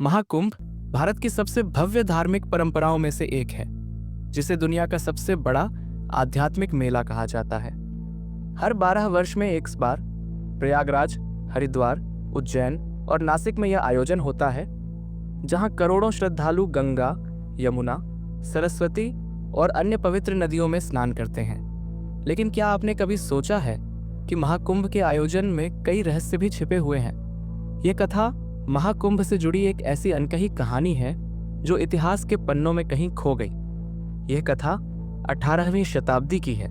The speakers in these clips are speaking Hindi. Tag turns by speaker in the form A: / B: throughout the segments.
A: महाकुंभ भारत की सबसे भव्य धार्मिक परंपराओं में से एक है, जिसे दुनिया का सबसे बड़ा आध्यात्मिक मेला कहा जाता है। हर 12 वर्ष में एक बार प्रयागराज, हरिद्वार, उज्जैन और नासिक में यह आयोजन होता है, जहां करोड़ों श्रद्धालु गंगा, यमुना, सरस्वती और अन्य पवित्र नदियों में स्नान करते हैं। लेकिन क्या आपने कभी सोचा है कि महाकुंभ के आयोजन में कई रहस्य भी छिपे हुए हैं? ये कथा महाकुंभ से जुड़ी एक ऐसी अनकही कहानी है जो इतिहास के पन्नों में कहीं खो गई। यह कथा 18वीं शताब्दी की है,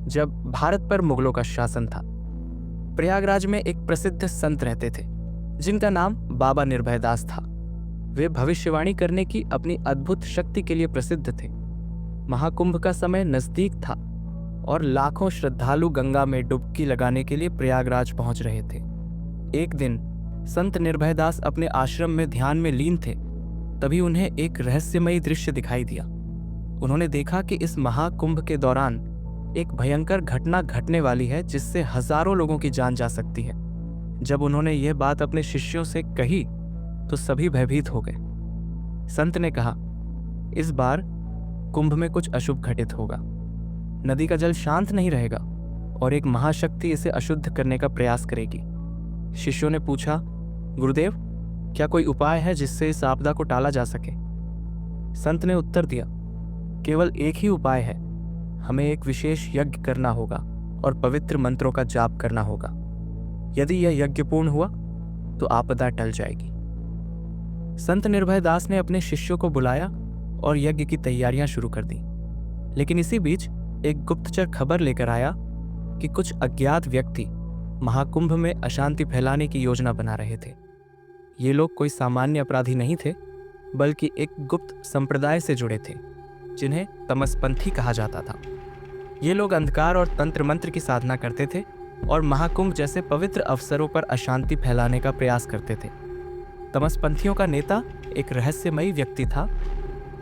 A: जब भारत पर मुगलों का शासन था। प्रयागराज में एक प्रसिद्ध संत रहते थे, जिनका नाम बाबा निर्भयदास था। वे भविष्यवाणी करने की अपनी अद्भुत शक्ति के लिए प्रसिद्ध थे। महाकुंभ का समय नजदीक था और लाखों श्रद्धालु गंगा में डुबकी लगाने के लिए प्रयागराज पहुंच रहे थे। एक दिन संत निर्भयदास अपने आश्रम में ध्यान में लीन थे। तभी उन्हें एक रहस्यमयी दृश्य दिखाई दिया। उन्होंने देखा कि इस महाकुंभ के दौरान एक भयंकर घटना घटने वाली है, जिससे हजारों लोगों की जान जा सकती है। जब उन्होंने यह बात अपने शिष्यों से कही तो सभी भयभीत हो गए। संत ने कहा, इस बार कुंभ में कुछ अशुभ घटित होगा। नदी का जल शांत नहीं रहेगा और एक महाशक्ति इसे अशुद्ध करने का प्रयास करेगी। शिष्यों ने पूछा, गुरुदेव, क्या कोई उपाय है जिससे इस आपदा को टाला जा सके? संत ने उत्तर दिया, केवल एक ही उपाय है। हमें एक विशेष यज्ञ करना होगा और पवित्र मंत्रों का जाप करना होगा। यदि यह यज्ञ पूर्ण हुआ तो आपदा टल जाएगी। संत निर्भयदास ने अपने शिष्यों को बुलाया और यज्ञ की तैयारियां शुरू कर दी। लेकिन इसी बीच एक गुप्तचर खबर लेकर आया कि कुछ अज्ञात व्यक्ति महाकुंभ में अशांति फैलाने की योजना बना रहे थे। ये लोग कोई सामान्य अपराधी नहीं थे, बल्कि एक गुप्त संप्रदाय से जुड़े थे, जिन्हें तमसपंथी कहा जाता था। ये लोग अंधकार और तंत्र मंत्र की साधना करते थे और महाकुंभ जैसे पवित्र अवसरों पर अशांति फैलाने का प्रयास करते थे। तमसपंथियों का नेता एक रहस्यमयी व्यक्ति था,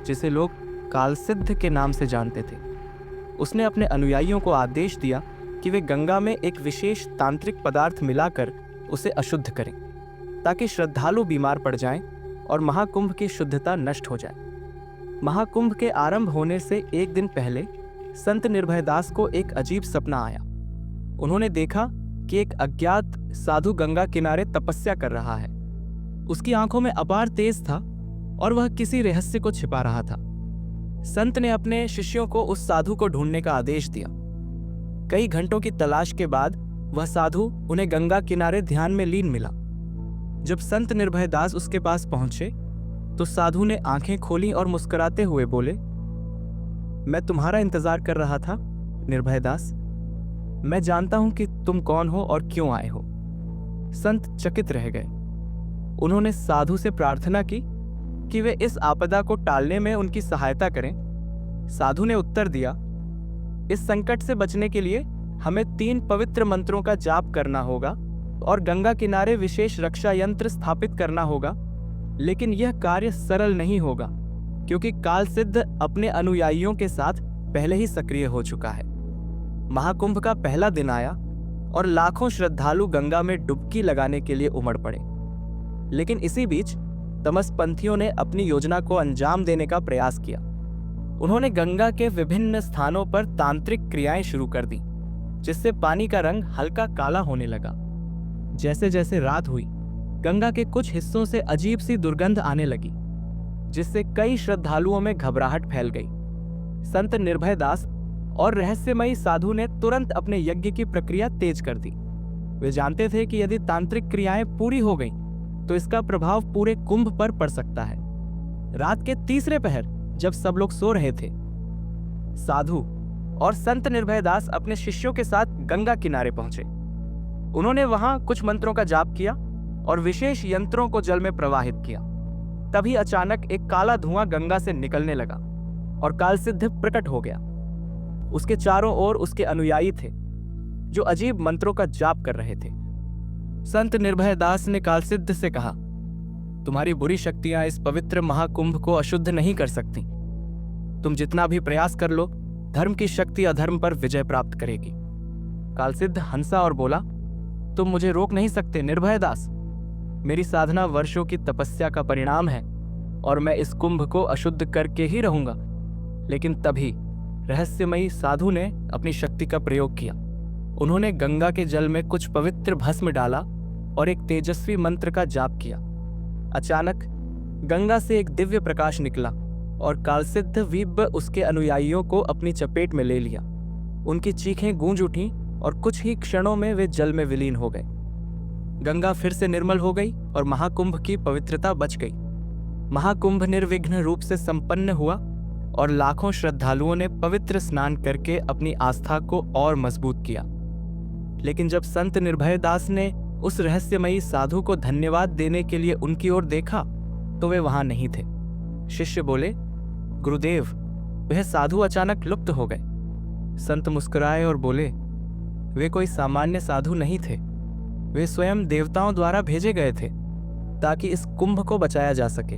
A: जिसे लोग कालसिद्ध के नाम से जानते थे। उसने अपने अनुयायियों को आदेश दिया कि वे गंगा में एक विशेष तांत्रिक पदार्थ मिलाकर उसे अशुद्ध करें, ताकि श्रद्धालु बीमार पड़ जाएं और महाकुंभ की शुद्धता नष्ट हो जाए। महाकुंभ के आरंभ होने से एक दिन पहले संत निर्भयदास को एक अजीब सपना आया। उन्होंने देखा कि एक अज्ञात साधु गंगा किनारे तपस्या कर रहा है। उसकी आंखों में अपार तेज था और वह किसी रहस्य को छिपा रहा था। संत ने अपने शिष्यों को उस साधु को ढूंढने का आदेश दिया। कई घंटों की तलाश के बाद वह साधु उन्हें गंगा किनारे ध्यान में लीन मिला। जब संत निर्भयदास उसके पास पहुंचे तो साधु ने आंखें खोली और मुस्कुराते हुए बोले, मैं तुम्हारा इंतजार कर रहा था निर्भयदास। मैं जानता हूं कि तुम कौन हो और क्यों आए हो। संत चकित रह गए। उन्होंने साधु से प्रार्थना की कि वे इस आपदा को टालने में उनकी सहायता करें। साधु ने उत्तर दिया, इस संकट से बचने के लिए हमें 3 पवित्र मंत्रों का जाप करना होगा और गंगा किनारे विशेष रक्षा यंत्र स्थापित करना होगा। लेकिन यह कार्य सरल नहीं होगा, क्योंकि कालसिद्ध अपने अनुयायियों के साथ पहले ही सक्रिय हो चुका है। महाकुंभ का पहला दिन आया और लाखों श्रद्धालु गंगा में डुबकी लगाने के लिए उमड़ पड़े। लेकिन इसी बीच तमसपंथियों ने अपनी योजना को अंजाम देने का प्रयास किया। उन्होंने गंगा के विभिन्न स्थानों पर तांत्रिक क्रियाएं शुरू कर दी, जिससे पानी का रंग हल्का काला होने लगा। जैसे जैसे रात हुई, गंगा के कुछ हिस्सों से अजीब सी दुर्गंध आने लगी, जिससे कई श्रद्धालुओं में घबराहट फैल गई। संत निर्भयदास और रहस्यमयी साधु ने तुरंत अपने यज्ञ की प्रक्रिया तेज कर दी। वे जानते थे कि यदि तांत्रिक क्रियाएं पूरी हो गईं, तो इसका प्रभाव पूरे कुंभ पर पड़ सकता है। रात के तीसरे पहर जब सब लोग सो रहे थे, साधु और संत निर्भयदास अपने शिष्यों के साथ गंगा किनारे पहुंचे। उन्होंने वहां कुछ मंत्रों का जाप किया और विशेष यंत्रों को जल में प्रवाहित किया। तभी अचानक एक काला धुआं गंगा से निकलने लगा और कालसिद्ध प्रकट हो गया। उसके चारों ओर उसके अनुयायी थे, जो अजीब मंत्रों का जाप कर रहे थे। संत निर्भयदास ने कालसिद्ध से कहा, तुम्हारी बुरी शक्तियां इस पवित्र महाकुंभ को अशुद्ध नहीं कर सकती। तुम जितना भी प्रयास कर लो, धर्म की शक्ति अधर्म पर विजय प्राप्त करेगी। कालसिद्ध हंसा और बोला, तुम मुझे रोक नहीं सकते निर्भयदास। मेरी साधना वर्षों की तपस्या का परिणाम है और मैं इस कुंभ को अशुद्ध करके ही रहूंगा। लेकिन तभी रहस्यमयी साधु ने अपनी शक्ति का प्रयोग किया। उन्होंने गंगा के जल में कुछ पवित्र भस्म डाला और एक तेजस्वी मंत्र का जाप किया। अचानक गंगा से एक दिव्य प्रकाश निकला और कालसिद्ध विब्ब उसके अनुयायियों को अपनी चपेट में ले लिया। उनकी चीखें गूंज उठीं और कुछ ही क्षणों में वे जल में विलीन हो गए। गंगा फिर से निर्मल हो गई और महाकुंभ की पवित्रता बच गई। महाकुंभ निर्विघ्न रूप से संपन्न हुआ और लाखों श्रद्धालुओं ने पवित्र स्नान करके अपनी आस्था को और मजबूत किया। लेकिन जब संत निर्भय दास ने उस रहस्यमयी साधु को धन्यवाद देने के लिए उनकी ओर देखा तो वे वहां नहीं थे। शिष्य बोले, गुरुदेव, वह साधु अचानक लुप्त हो गए। संत मुस्कुराए और बोले, वे कोई सामान्य साधु नहीं थे। वे स्वयं देवताओं द्वारा भेजे गए थे ताकि इस कुंभ को बचाया जा सके।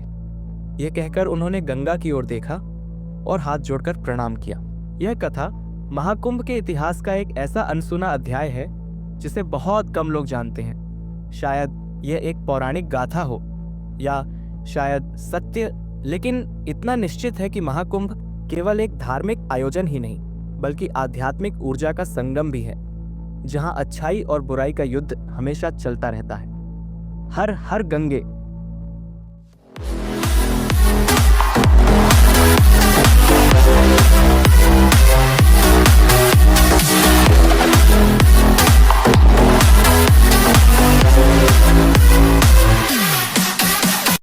A: यह कहकर उन्होंने गंगा की ओर देखा और हाथ जोड़कर प्रणाम किया। यह कथा महाकुंभ के इतिहास का एक ऐसा अनसुना अध्याय है जिसे बहुत कम लोग जानते हैं। शायद यह एक पौराणिक गाथा हो या शायद सत्य, लेकिन इतना निश्चित है कि महाकुंभ केवल एक धार्मिक आयोजन ही नहीं बल्कि आध्यात्मिक ऊर्जा का संगम भी है, जहां अच्छाई और बुराई का युद्ध हमेशा चलता रहता है। हर हर गंगे